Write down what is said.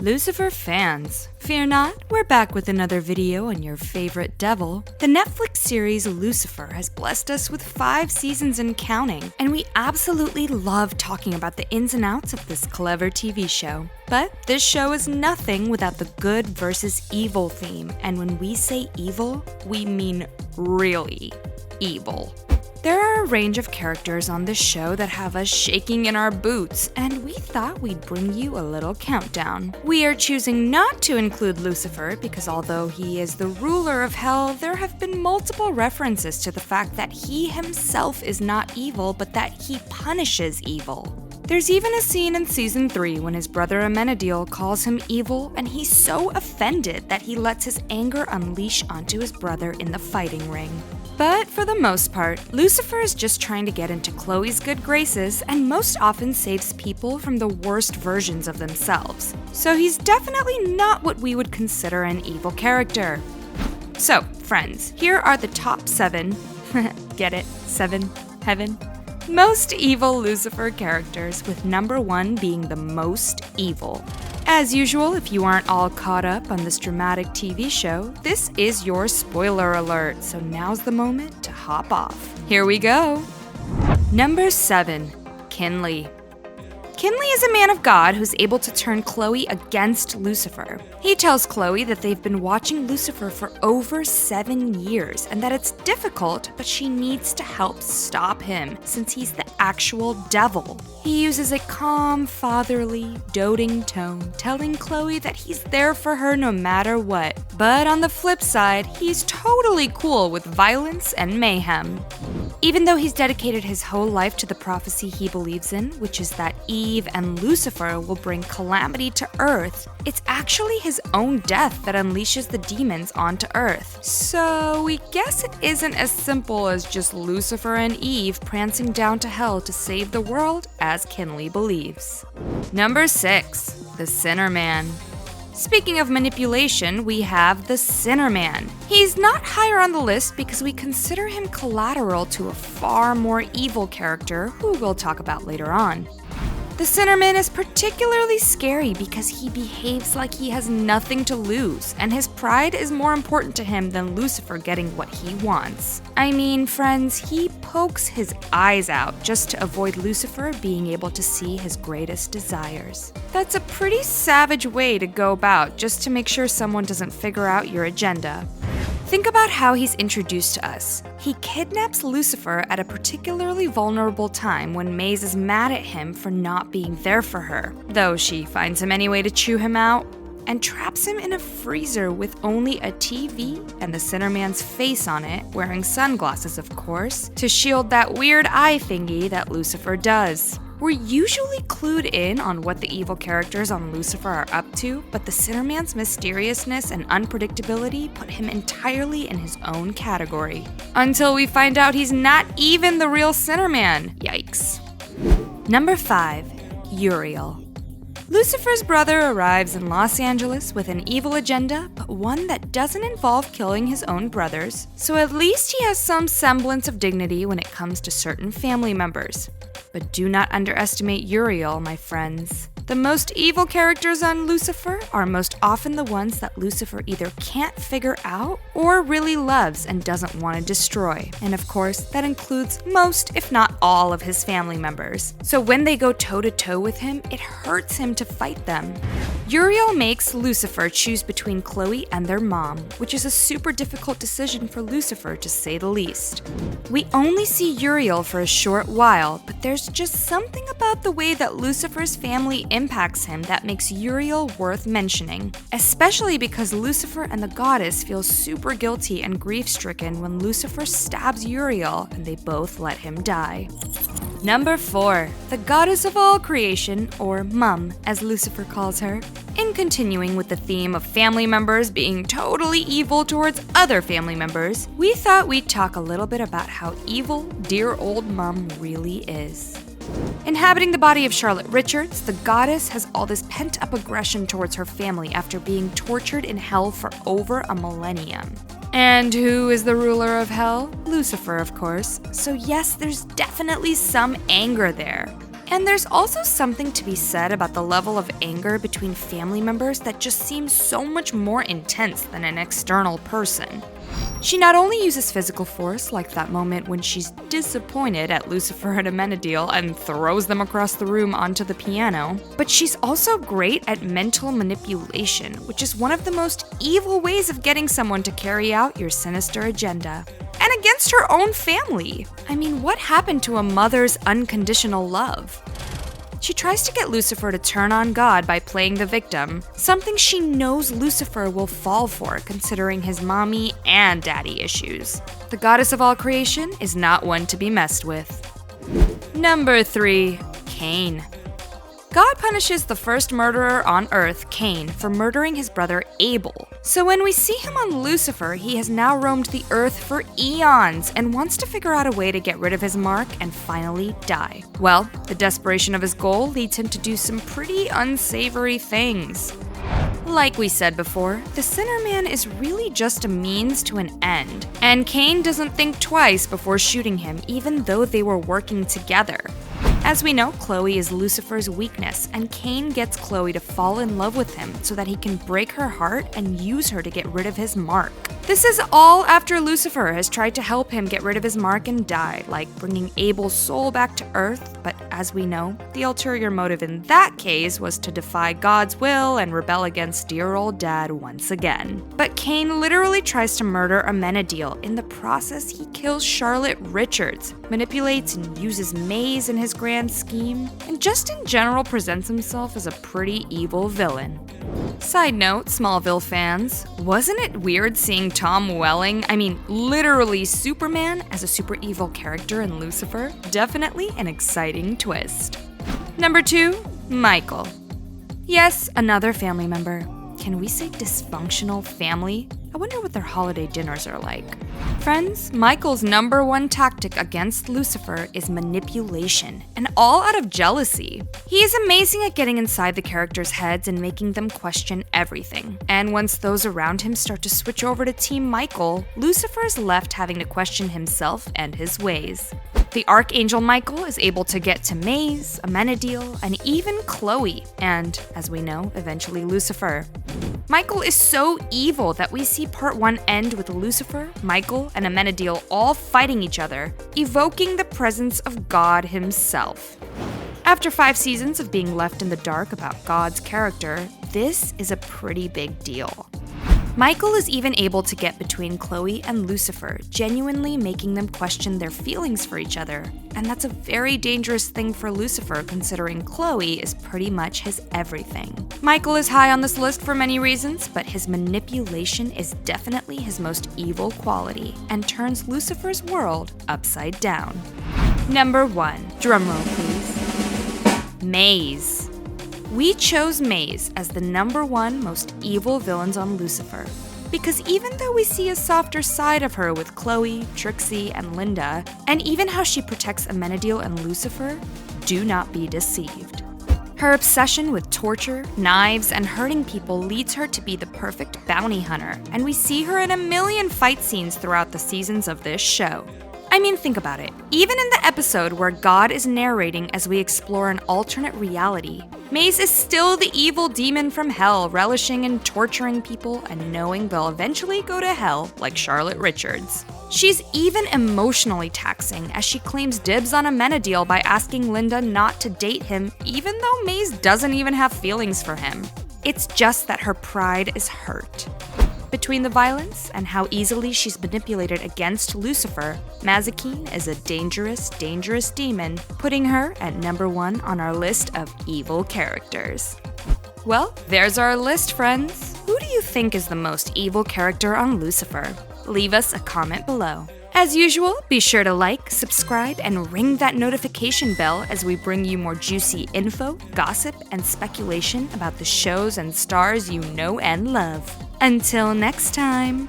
Lucifer fans, fear not, we're back with another video on your favorite devil. The Netflix series Lucifer has blessed us with 5 seasons and counting, and we absolutely love talking about the ins and outs of this clever TV show. But this show is nothing without the good versus evil theme, and when we say evil, we mean really evil. There are a range of characters on this show that have us shaking in our boots, and we thought we'd bring you a little countdown. We are choosing not to include Lucifer because although he is the ruler of hell, there have been multiple references to the fact that he himself is not evil, but that he punishes evil. There's even a scene in season 3 when his brother Amenadiel calls him evil, and he's so offended that he lets his anger unleash onto his brother in the fighting ring. But for the most part, Lucifer is just trying to get into Chloe's good graces and most often saves people from the worst versions of themselves. So he's definitely not what we would consider an evil character. So, friends, here are the top 7, get it, 7, heaven, most evil Lucifer characters, with number 1 being the most evil. As usual, if you aren't all caught up on this dramatic TV show, this is your spoiler alert, so now's the moment to hop off. Here we go! Number 7. Kenley. Kenley is a man of God who's able to turn Chloe against Lucifer. He tells Chloe that they've been watching Lucifer for over 7 years and that it's difficult, but she needs to help stop him since he's the actual devil. He uses a calm, fatherly, doting tone, telling Chloe that he's there for her no matter what. But on the flip side, he's totally cool with violence and mayhem. Even though he's dedicated his whole life to the prophecy he believes in, which is that Eve and Lucifer will bring calamity to Earth, it's actually his own death that unleashes the demons onto Earth. So we guess it isn't as simple as just Lucifer and Eve prancing down to hell to save the world, as Kenley believes. Number 6. The Sinner Man. Speaking of manipulation, we have the Sinner Man. He's not higher on the list because we consider him collateral to a far more evil character who we'll talk about later on. The Sinner Man is particularly scary because he behaves like he has nothing to lose, and his pride is more important to him than Lucifer getting what he wants. I mean, friends, he pokes his eyes out just to avoid Lucifer being able to see his greatest desires. That's a pretty savage way to go about just to make sure someone doesn't figure out your agenda. Think about how he's introduced to us. He kidnaps Lucifer at a particularly vulnerable time when Maze is mad at him for not being there for her, though she finds him anyway to chew him out, and traps him in a freezer with only a TV and the Sinner Man's face on it, wearing sunglasses of course, to shield that weird eye thingy that Lucifer does. We're usually clued in on what the evil characters on Lucifer are up to, but the Sinner Man's mysteriousness and unpredictability put him entirely in his own category. Until we find out he's not even the real Sinner Man. Yikes. Number 5. Uriel. Lucifer's brother arrives in Los Angeles with an evil agenda, but one that doesn't involve killing his own brothers, so at least he has some semblance of dignity when it comes to certain family members. But do not underestimate Uriel, my friends. The most evil characters on Lucifer are most often the ones that Lucifer either can't figure out or really loves and doesn't want to destroy. And of course, that includes most, if not all, of his family members. So when they go toe-to-toe with him, it hurts him to fight them. Uriel makes Lucifer choose between Chloe and their mom, which is a super difficult decision for Lucifer to say the least. We only see Uriel for a short while, but there's just something about the way that Lucifer's family impacts him that makes Uriel worth mentioning, especially because Lucifer and the goddess feel super guilty and grief-stricken when Lucifer stabs Uriel and they both let him die. Number 4. The goddess of all creation, or Mum, as Lucifer calls her. In continuing with the theme of family members being totally evil towards other family members, we thought we'd talk a little bit about how evil dear old Mum really is. Inhabiting the body of Charlotte Richards, the goddess has all this pent-up aggression towards her family after being tortured in hell for over a millennium. And who is the ruler of hell? Lucifer, of course. So yes, there's definitely some anger there. And there's also something to be said about the level of anger between family members that just seems so much more intense than an external person. She not only uses physical force, like that moment when she's disappointed at Lucifer and Amenadiel and throws them across the room onto the piano, but she's also great at mental manipulation, which is one of the most evil ways of getting someone to carry out your sinister agenda. And against her own family. I mean, what happened to a mother's unconditional love? She tries to get Lucifer to turn on God by playing the victim, something she knows Lucifer will fall for considering his mommy and daddy issues. The goddess of all creation is not one to be messed with. Number 3. Kane. God punishes the first murderer on Earth, Kane, for murdering his brother Abel. So when we see him on Lucifer, he has now roamed the Earth for eons and wants to figure out a way to get rid of his mark and finally die. Well, the desperation of his goal leads him to do some pretty unsavory things. Like we said before, the Sinner Man is really just a means to an end, and Kane doesn't think twice before shooting him, even though they were working together. As we know, Chloe is Lucifer's weakness, and Kane gets Chloe to fall in love with him so that he can break her heart and use her to get rid of his mark. This is all after Lucifer has tried to help him get rid of his mark and die, like bringing Abel's soul back to Earth, but as we know, the ulterior motive in that case was to defy God's will and rebel against dear old dad once again. But Kane literally tries to murder Amenadiel. In the process, he kills Charlotte Richards, manipulates and uses Maze in his grand scheme, and just in general presents himself as a pretty evil villain. Side note, Smallville fans, wasn't it weird seeing Tom Welling, literally Superman, as a super evil character in Lucifer? Definitely an exciting twist. Number 2, Michael. Yes, another family member. Can we say dysfunctional family? I wonder what their holiday dinners are like. Friends, Michael's number one tactic against Lucifer is manipulation, and all out of jealousy. He is amazing at getting inside the characters' heads and making them question everything. And once those around him start to switch over to Team Michael, Lucifer is left having to question himself and his ways. The Archangel Michael is able to get to Maze, Amenadiel, and even Chloe, and, as we know, eventually Lucifer. Michael is so evil that we see Part 1 end with Lucifer, Michael, and Amenadiel all fighting each other, evoking the presence of God himself. After 5 seasons of being left in the dark about God's character, this is a pretty big deal. Michael is even able to get between Chloe and Lucifer, genuinely making them question their feelings for each other. And that's a very dangerous thing for Lucifer, considering Chloe is pretty much his everything. Michael is high on this list for many reasons, but his manipulation is definitely his most evil quality, and turns Lucifer's world upside down. Number 1. Drumroll please. Maze. We chose Maze as the number 1 most evil villains on Lucifer, because even though we see a softer side of her with Chloe, Trixie, and Linda, and even how she protects Amenadiel and Lucifer, do not be deceived. Her obsession with torture, knives, and hurting people leads her to be the perfect bounty hunter, and we see her in a million fight scenes throughout the seasons of this show. Think about it. Even in the episode where God is narrating as we explore an alternate reality, Maze is still the evil demon from hell, relishing in torturing people and knowing they'll eventually go to hell like Charlotte Richards. She's even emotionally taxing as she claims dibs on Amenadiel by asking Linda not to date him, even though Maze doesn't even have feelings for him. It's just that her pride is hurt. Between the violence and how easily she's manipulated against Lucifer, Mazikeen is a dangerous, dangerous demon, putting her at number 1 on our list of evil characters. Well, there's our list, friends. Who do you think is the most evil character on Lucifer? Leave us a comment below. As usual, be sure to like, subscribe, and ring that notification bell as we bring you more juicy info, gossip, and speculation about the shows and stars you know and love. Until next time.